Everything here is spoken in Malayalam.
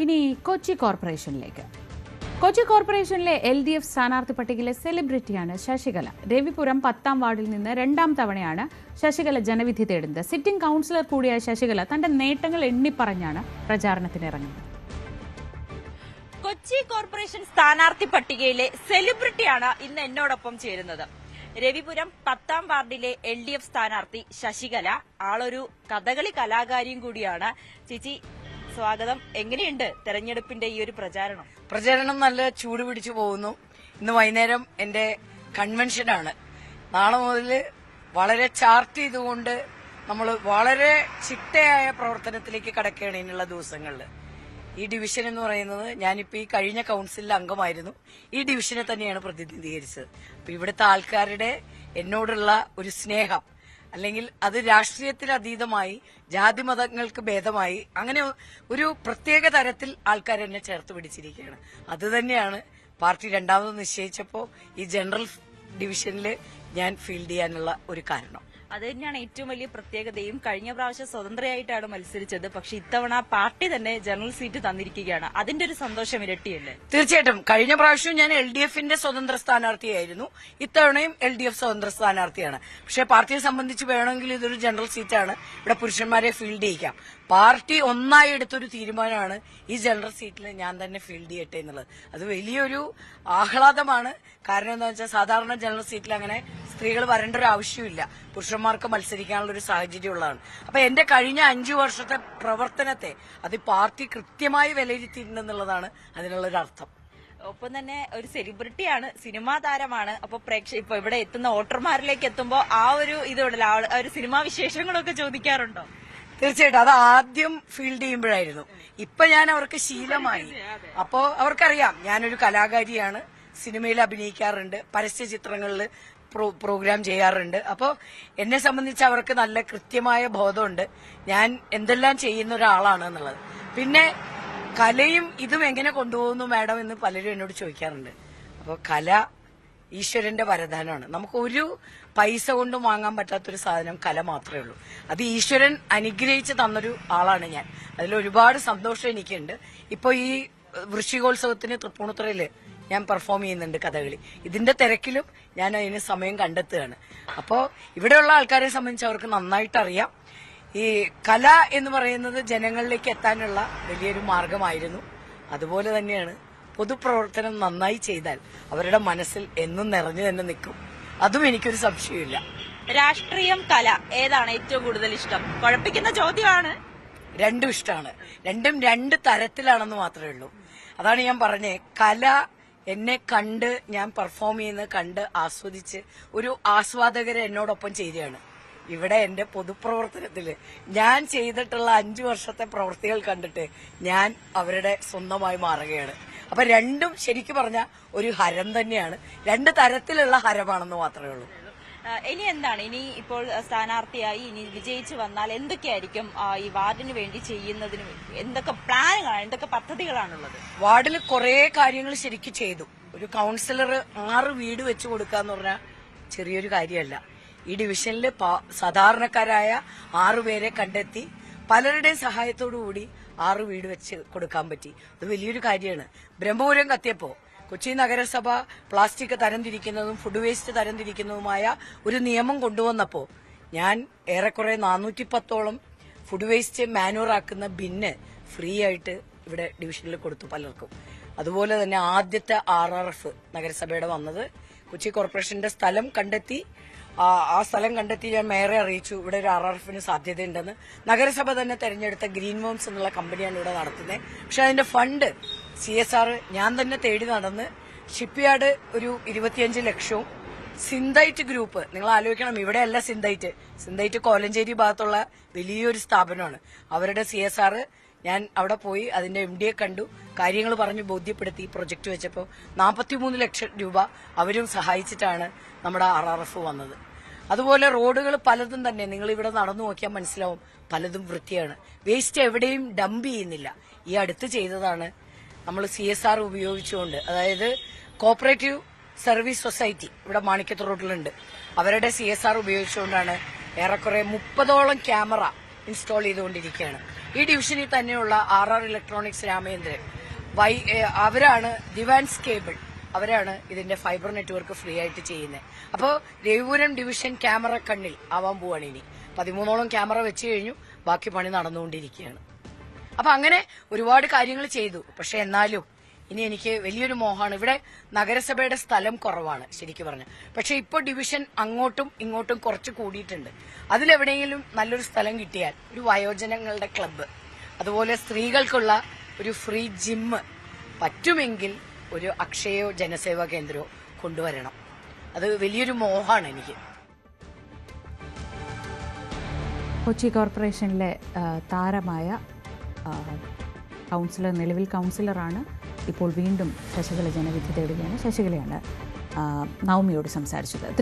ഇനി കൊച്ചി കോർപ്പറേഷനിലേക്ക്. കൊച്ചി കോർപ്പറേഷനിലെ LDF സ്ഥാനാർത്ഥി പട്ടികയിലെ സെലിബ്രിറ്റിയാണ് ശശികല. രവിപുരം 10ാം വാർഡിൽ നിന്ന് 2ാം തവണയാണ് ശശികല ജനവിധി തേടുന്നത്. സിറ്റിംഗ് കൗൺസിലർ കൂടിയായ ശശികല തന്റെ നേട്ടങ്ങൾ എണ്ണിപ്പറഞ്ഞാണ് പ്രചാരണത്തിനിറങ്ങുന്നത്. കൊച്ചി കോർപ്പറേഷൻ സ്ഥാനാർത്ഥി പട്ടികയിലെ സെലിബ്രിറ്റിയാണ് ഇന്ന് എന്നോടൊപ്പം ചേരുന്നത്. രവിപുരം 10ാം വാർഡിലെ LDF സ്ഥാനാർത്ഥി ശശികല. ആളൊരു കഥകളി കലാകാരിയും കൂടിയാണ്. ചേച്ചി സ്വാഗതം. എങ്ങനെയുണ്ട് തെരഞ്ഞെടുപ്പിന്റെ ഈ ഒരു പ്രചാരണം? പ്രചാരണം നല്ല ചൂട് പിടിച്ചു പോകുന്നു. ഇന്ന് വൈകുന്നേരം എന്റെ കൺവെൻഷനാണ്. നാളെ മുതൽ വളരെ ചാർട്ട് ചെയ്തുകൊണ്ട് നമ്മൾ വളരെ ചിട്ടയായ പ്രവർത്തനത്തിലേക്ക് കടക്കുകയാണ് ഇനിയുള്ള ദിവസങ്ങളിൽ. ഈ ഡിവിഷൻ എന്ന് പറയുന്നത് ഞാനിപ്പോ ഈ കഴിഞ്ഞ കൌൺസിലിലെ അംഗമായിരുന്നു. ഈ ഡിവിഷനെ തന്നെയാണ് പ്രതിനിധീകരിച്ചത്. അപ്പൊ ഇവിടുത്തെ ആൾക്കാരുടെ എന്നോടുള്ള ഒരു സ്നേഹം, അല്ലെങ്കിൽ അത് രാഷ്ട്രീയത്തിലതീതമായി ജാതി മതങ്ങൾക്ക് ഭേദമായി അങ്ങനെ ഒരു പ്രത്യേക തരത്തിൽ ആൾക്കാർ എന്നെ ചേർത്ത് പിടിച്ചിരിക്കുകയാണ്. അത് തന്നെയാണ് പാർട്ടി രണ്ടാമത് നിശ്ചയിച്ചപ്പോൾ ഈ ജനറൽ ഡിവിഷനിൽ ഞാൻ ഫീൽഡ് ചെയ്യാനുള്ള ഒരു കാരണം. അത് തന്നെയാണ് ഏറ്റവും വലിയ പ്രത്യേകതയും. കഴിഞ്ഞ പ്രാവശ്യം സ്വതന്ത്രയായിട്ടാണ് മത്സരിച്ചത്. പക്ഷെ ഇത്തവണ പാർട്ടി തന്നെ ജനറൽ സീറ്റ് തന്നിരിക്കുകയാണ്. അതിന്റെ ഒരു സന്തോഷം ഇരട്ടിയല്ലേ? തീർച്ചയായിട്ടും. കഴിഞ്ഞ പ്രാവശ്യം ഞാൻ LDFന്റെ സ്വതന്ത്ര സ്ഥാനാർത്ഥിയായിരുന്നു. ഇത്തവണയും LDF സ്വതന്ത്ര സ്ഥാനാർത്ഥിയാണ്. പക്ഷെ പാർട്ടിയെ സംബന്ധിച്ച് വേണമെങ്കിൽ ഇതൊരു ജനറൽ സീറ്റാണ്. ഇവിടെ പുരുഷന്മാരെ ഫീൽഡ് ചെയ്യിക്കാം. പാർട്ടി ഒന്നായി എടുത്തൊരു തീരുമാനമാണ് ഈ ജനറൽ സീറ്റിൽ ഞാൻ തന്നെ ഫീൽഡ് ചെയ്യട്ടെ എന്നുള്ളത്. അത് വലിയൊരു ആഹ്ലാദമാണ്. കാരണം എന്താ വെച്ചാൽ സാധാരണ ജനറൽ സീറ്റിൽ അങ്ങനെ സ്ത്രീകൾ വരേണ്ട ഒരു ആവശ്യമില്ല. പുരുഷന്മാർക്ക് മത്സരിക്കാനുള്ള ഒരു സാഹചര്യം ഉള്ളതാണ്. അപ്പൊ എന്റെ കഴിഞ്ഞ 5 വർഷത്തെ പ്രവർത്തനത്തെ അത് പാർട്ടി കൃത്യമായി വിലയിരുത്തിയിട്ടുണ്ടെന്നുള്ളതാണ് അതിനുള്ളൊരു അർത്ഥം. ഒപ്പം തന്നെ ഒരു സെലിബ്രിറ്റിയാണ്, സിനിമാ താരമാണ്. അപ്പൊ ഇപ്പൊ ഇവിടെ എത്തുന്ന വോട്ടർമാരിലേക്ക് എത്തുമ്പോ ആ ഒരു ഇതുണ്ടല്ലോ, ആ ഒരു സിനിമാ വിശേഷങ്ങളൊക്കെ ചോദിക്കാറുണ്ടോ? തീർച്ചയായിട്ടും. അത് ആദ്യം ഫീൽഡ് ചെയ്യുമ്പോഴായിരുന്നു. ഇപ്പൊ ഞാൻ അവർക്ക് ശീലമായി. അപ്പോ അവർക്കറിയാം ഞാനൊരു കലാകാരിയാണ്, സിനിമയിൽ അഭിനയിക്കാറുണ്ട്, പരസ്യ ചിത്രങ്ങളിൽ പ്രോഗ്രാം ചെയ്യാറുണ്ട്. അപ്പോൾ എന്നെ സംബന്ധിച്ച് അവർക്ക് നല്ല കൃത്യമായ ബോധമുണ്ട് ഞാൻ എന്തെല്ലാം ചെയ്യുന്ന ഒരാളാണ് എന്നുള്ളത്. പിന്നെ കലയും ഇതും എങ്ങനെ കൊണ്ടുപോകുന്നു മാഡം എന്ന് പലരും എന്നോട് ചോദിക്കാറുണ്ട്. അപ്പോൾ കല ഈശ്വരന്റെ വരദാനമാണ്. നമുക്ക് ഒരു പൈസ കൊണ്ടും വാങ്ങാൻ പറ്റാത്തൊരു സാധനം കല മാത്രമേ ഉള്ളൂ. അത് ഈശ്വരൻ അനുഗ്രഹിച്ച് തന്നൊരു ആളാണ് ഞാൻ. അതിൽ ഒരുപാട് സന്തോഷം എനിക്കുണ്ട്. ഇപ്പൊ ഈ വൃശ്ചികോത്സവത്തിന് തൃപ്പൂണിത്തുറയില് ഞാൻ പെർഫോം ചെയ്യുന്നുണ്ട് കഥകളി. ഇതിന്റെ തിരക്കിലും ഞാൻ അതിന് സമയം കണ്ടെത്തുകയാണ്. അപ്പോൾ ഇവിടെയുള്ള ആൾക്കാരെ സംബന്ധിച്ച് അവർക്ക് നന്നായിട്ട് അറിയാം ഈ കല എന്ന് പറയുന്നത് ജനങ്ങളിലേക്ക് എത്താനുള്ള വലിയൊരു മാർഗമായിരുന്നു. അതുപോലെ തന്നെയാണ് പൊതുപ്രവർത്തനം നന്നായി ചെയ്താൽ അവരുടെ മനസ്സിൽ എന്നും നിറഞ്ഞു തന്നെ നിൽക്കും. അതും എനിക്കൊരു സംശയമില്ല. രാഷ്ട്രീയം, കല ഏതാണ് ഏറ്റവും കൂടുതൽ ഇഷ്ടം? കുഴപ്പിക്കുന്ന ചോദ്യമാണ്. രണ്ടും ഇഷ്ടമാണ്. രണ്ടും രണ്ട് തരത്തിലാണെന്ന് മാത്രമേ ഉള്ളൂ. അതാണ് ഞാൻ പറഞ്ഞേ, കല എന്നെ കണ്ട് ഞാൻ പെർഫോം ചെയ്യുന്നത് കണ്ട് ആസ്വദിച്ച് ഒരു ആസ്വാദകരെ എന്നോടൊപ്പം ചേരുകയാണ്. ഇവിടെ എന്റെ പൊതുപ്രവർത്തനത്തില് ഞാൻ ചെയ്തിട്ടുള്ള 5 വർഷത്തെ പ്രവൃത്തികൾ കണ്ടിട്ട് ഞാൻ അവരുടെ സ്വന്തമായി മാറുകയാണ്. അപ്പൊ രണ്ടും ശരിക്കും പറഞ്ഞ ഒരു ഹരം തന്നെയാണ്. രണ്ട് തരത്തിലുള്ള ഹരമാണെന്ന് മാത്രമേ ഉള്ളൂ. ഇനി എന്താണ്, ഇനി ഇപ്പോൾ സ്ഥാനാർത്ഥിയായി ഇനി വിജയിച്ചു വന്നാൽ എന്തൊക്കെയായിരിക്കും ഈ വാർഡിന് വേണ്ടി ചെയ്യുന്നതിന് എന്തൊക്കെ പ്ലാനുകളാണ്, എന്തൊക്കെ പദ്ധതികളാണുള്ളത്? വാർഡിൽ കുറെ കാര്യങ്ങൾ ശരിക്കും ചെയ്തു. ഒരു കൌൺസിലർ 6 വീട് വെച്ചു കൊടുക്കുക എന്ന് പറഞ്ഞാൽ ചെറിയൊരു കാര്യമല്ല. ഈ ഡിവിഷനിൽ സാധാരണക്കാരായ 6 പേരെ കണ്ടെത്തി പലരുടെയും സഹായത്തോടുകൂടി 6 വീട് വെച്ച് കൊടുക്കാൻ പറ്റി. അത് വലിയൊരു കാര്യമാണ്. ബ്രഹ്മപുരം കത്തിയപ്പോ കൊച്ചി നഗരസഭ പ്ലാസ്റ്റിക് തരംതിരിക്കുന്നതും ഫുഡ് വേസ്റ്റ് തരംതിരിക്കുന്നതുമായ ഒരു നിയമം കൊണ്ടുവന്നപ്പോൾ ഞാൻ ഏറെക്കുറെ 410ഓളം ഫുഡ് വേസ്റ്റ് മാനുവർ ആക്കുന്ന ബിന്ന് ഫ്രീ ആയിട്ട് ഇവിടെ ഡിവിഷനിൽ കൊടുത്തു പലർക്കും. അതുപോലെ തന്നെ ആദ്യത്തെ RRF നഗരസഭയുടെ വന്നത് കൊച്ചി കോർപ്പറേഷന്റെ സ്ഥലം കണ്ടെത്തി. ആ സ്ഥലം കണ്ടെത്തി ഞാൻ മേയറെ അറിയിച്ചു ഇവിടെ ഒരു RRFന് സാധ്യതയുണ്ടെന്ന്. നഗരസഭ തന്നെ തെരഞ്ഞെടുത്ത ഗ്രീൻ വോംസ് എന്നുള്ള കമ്പനിയാണ് ഇവിടെ നടത്തുന്നത്. പക്ഷെ അതിന്റെ ഫണ്ട് CSR ഞാൻ തന്നെ തേടി നടന്ന് ഷിപ്പ്യാർഡ് ഒരു 25 ലക്ഷവും സിന്തൈറ്റ് ഗ്രൂപ്പ്, നിങ്ങൾ ആലോചിക്കണം, ഇവിടെയല്ല സിന്തൈറ്റ് കോലഞ്ചേരി ഭാഗത്തുള്ള വലിയൊരു സ്ഥാപനമാണ്. അവരുടെ CSR ഞാൻ അവിടെ പോയി അതിന്റെ MDയെ കണ്ടു, കാര്യങ്ങൾ പറഞ്ഞ് ബോധ്യപ്പെടുത്തി. പ്രൊജക്ട് വെച്ചപ്പോൾ 43 ലക്ഷം രൂപ അവരും സഹായിച്ചിട്ടാണ് നമ്മുടെ RRF വന്നത്. അതുപോലെ റോഡുകൾ പലതും തന്നെ നിങ്ങൾ ഇവിടെ നടന്നു നോക്കിയാൽ മനസ്സിലാവും, പലതും വൃത്തിയാണ്. വേസ്റ്റ് എവിടെയും ഡംപ് ചെയ്യുന്നില്ല. ഈ അടുത്ത് ചെയ്തതാണ് നമ്മൾ CSR ഉപയോഗിച്ചുകൊണ്ട്, അതായത് കോപ്പറേറ്റീവ് സർവീസ് സൊസൈറ്റി ഇവിടെ മാണിക്കത്ത് റോഡിലുണ്ട്, അവരുടെ CSR ഉപയോഗിച്ചുകൊണ്ടാണ് ഏറെക്കുറെ 30ഓളം ക്യാമറ ഇൻസ്റ്റാൾ ചെയ്തുകൊണ്ടിരിക്കുകയാണ്. ഈ ഡിവിഷനിൽ തന്നെയുള്ള RR ഇലക്ട്രോണിക്സ് രാമേന്ദ്രൻ അവരാണ് ദിവാൻസ് കേബിൾ, അവരാണ് ഇതിന്റെ ഫൈബർ നെറ്റ്വർക്ക് ഫ്രീ ആയിട്ട് ചെയ്യുന്നത്. അപ്പോൾ രവിപുരം ഡിവിഷൻ ക്യാമറ കണ്ണിൽ ആവാൻ പോവാണ്. ഇനി 13ഓളം ക്യാമറ വെച്ച് കഴിഞ്ഞു, ബാക്കി പണി നടന്നുകൊണ്ടിരിക്കുകയാണ്. അപ്പൊ അങ്ങനെ ഒരുപാട് കാര്യങ്ങൾ ചെയ്തു. പക്ഷെ എന്നാലും ഇനി എനിക്ക് വലിയൊരു മോഹമാണ്. ഇവിടെ നഗരസഭയുടെ സ്ഥലം കുറവാണ് ശരിക്കും പറഞ്ഞ. പക്ഷെ ഇപ്പോൾ ഡിവിഷൻ അങ്ങോട്ടും ഇങ്ങോട്ടും കുറച്ച് കൂടിയിട്ടുണ്ട്. അതിലെവിടെയെങ്കിലും നല്ലൊരു സ്ഥലം കിട്ടിയാൽ ഒരു വയോജനങ്ങളുടെ ക്ലബ്ബ്, അതുപോലെ സ്ത്രീകൾക്കുള്ള ഒരു ഫ്രീ ജിമ്മ്, പറ്റുമെങ്കിൽ ഒരു അക്ഷയോ ജനസേവാ കേന്ദ്രമോ കൊണ്ടുവരണം. അത് വലിയൊരു മോഹമാണ് എനിക്ക്. കൊച്ചി കോർപ്പറേഷനിലെ താരമായ കൗൺസിലർ, നിലവിൽ കൗൺസിലറാണ്, ഇപ്പോൾ വീണ്ടും ശശികല ജനവിധി തേടുകയാണ്. ശശികലയാണ് നവമിയോട് സംസാരിച്ചത്.